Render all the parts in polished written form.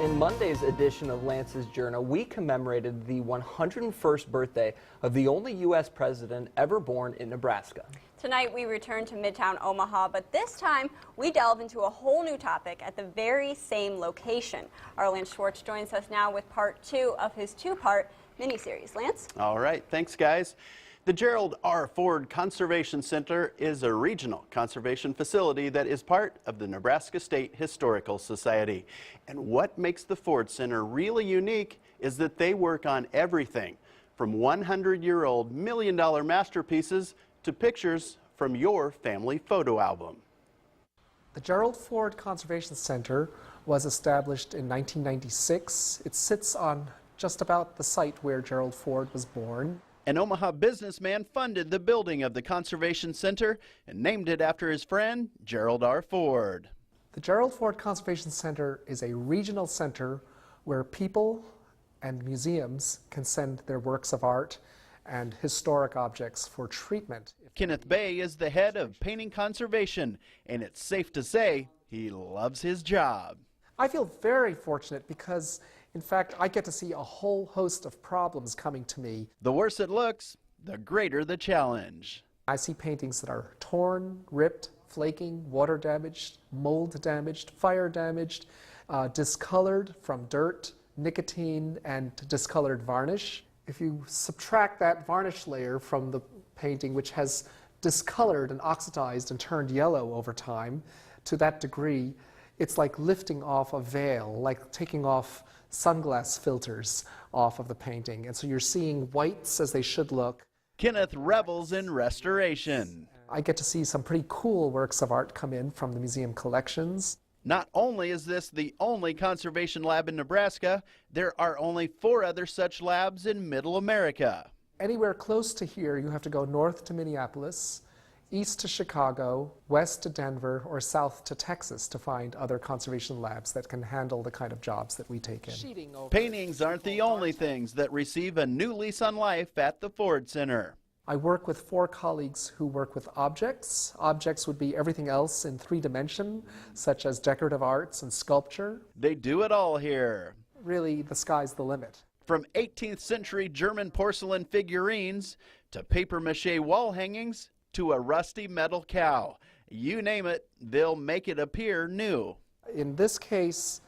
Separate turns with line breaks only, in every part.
in Monday's edition of Lance's Journal, we commemorated the 101st birthday of the only U.S. president ever born in Nebraska.
Tonight we return to Midtown Omaha, but this time we delve into a whole new topic at the very same location. Our Lance Schwartz joins us now with part 2 of his 2-part miniseries. Lance?
All right, thanks guys. The Gerald R. Ford Conservation Center is a regional conservation facility that is part of the Nebraska State Historical Society. And what makes the Ford Center really unique is that they work on everything from 100-year-old million-dollar masterpieces to pictures from your family photo album.
The Gerald Ford Conservation Center was established in 1996. It sits on just about the site where Gerald Ford was born.
An Omaha businessman funded the building of the Conservation Center and named it after his friend, Gerald R. Ford.
The Gerald Ford Conservation Center is a regional center where people and museums can send their works of art and historic objects for treatment.
Kenneth Bay is the head of painting conservation, and it's safe to say he loves his job.
I feel very fortunate because, in fact, I get to see a whole host of problems coming to me.
The worse it looks, the greater the challenge.
I see paintings that are torn, ripped, flaking, water damaged, mold damaged, fire damaged, discolored from dirt, nicotine, and discolored varnish. If you subtract that varnish layer from the painting, which has discolored and oxidized and turned yellow over time, to that degree, it's like lifting off a veil, like taking off sunglass filters off of the painting. And so you're seeing whites as they should look.
Kenneth revels in restoration.
I get to see some pretty cool works of art come in from the museum collections.
Not only is this the only conservation lab in Nebraska, there are only 4 other such labs in Middle America.
Anywhere close to here, you have to go north to Minneapolis, east to Chicago, west to Denver, or south to Texas to find other conservation labs that can handle the kind of jobs that we take in.
Paintings aren't the only things that receive a new lease on life at the Ford Center.
I work with 4 colleagues who work with objects. Objects would be everything else in 3 dimension, such as decorative arts and sculpture.
They do it all here.
Really, the sky's the limit.
From 18th century German porcelain figurines to papier-mâché wall hangings to a rusty metal cow. You name it, they'll make it appear new.
In this case,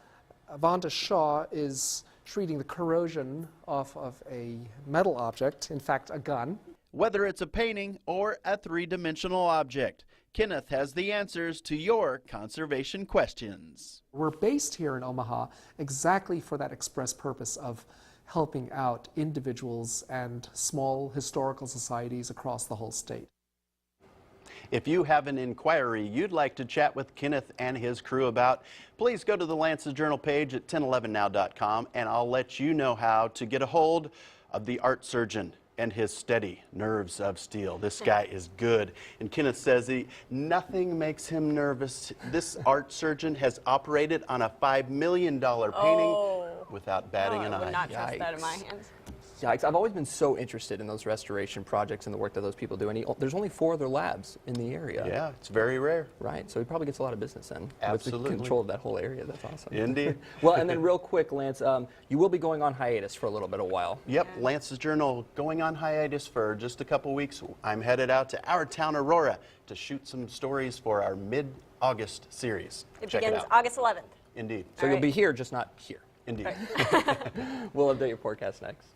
Vonda Shaw is treating the corrosion off of a metal object, in fact a gun.
Whether it's a painting or a 3-dimensional object, Kenneth has the answers to your conservation questions.
We're based here in Omaha exactly for that express purpose of helping out individuals and small historical societies across the whole state.
If you have an inquiry you'd like to chat with Kenneth and his crew about, please go to the Lance's Journal page at 1011now.com and I'll let you know how to get a hold of the art surgeon and his steady nerves of steel. This guy is good. And Kenneth says nothing makes him nervous. This art surgeon has operated on a $5 million painting without batting an eye.
I would not trust that in my hands.
Yikes, I've always been so interested in those restoration projects and the work that those people do. And there's only 4 other labs in the area.
Yeah, it's very rare.
Right, so he probably gets a lot of business in.
Absolutely.
With the control of that whole area. That's awesome.
Indeed.
Well, and then real quick, Lance, you will be going on hiatus for a little bit of while.
Yep, Lance's Journal going on hiatus for just a couple weeks. I'm headed out to our town, Aurora, to shoot some stories for our mid-August series.
It
Check
begins
it out.
August 11th.
Indeed.
So you'll be here, just not here.
Indeed.
We'll update your forecast next.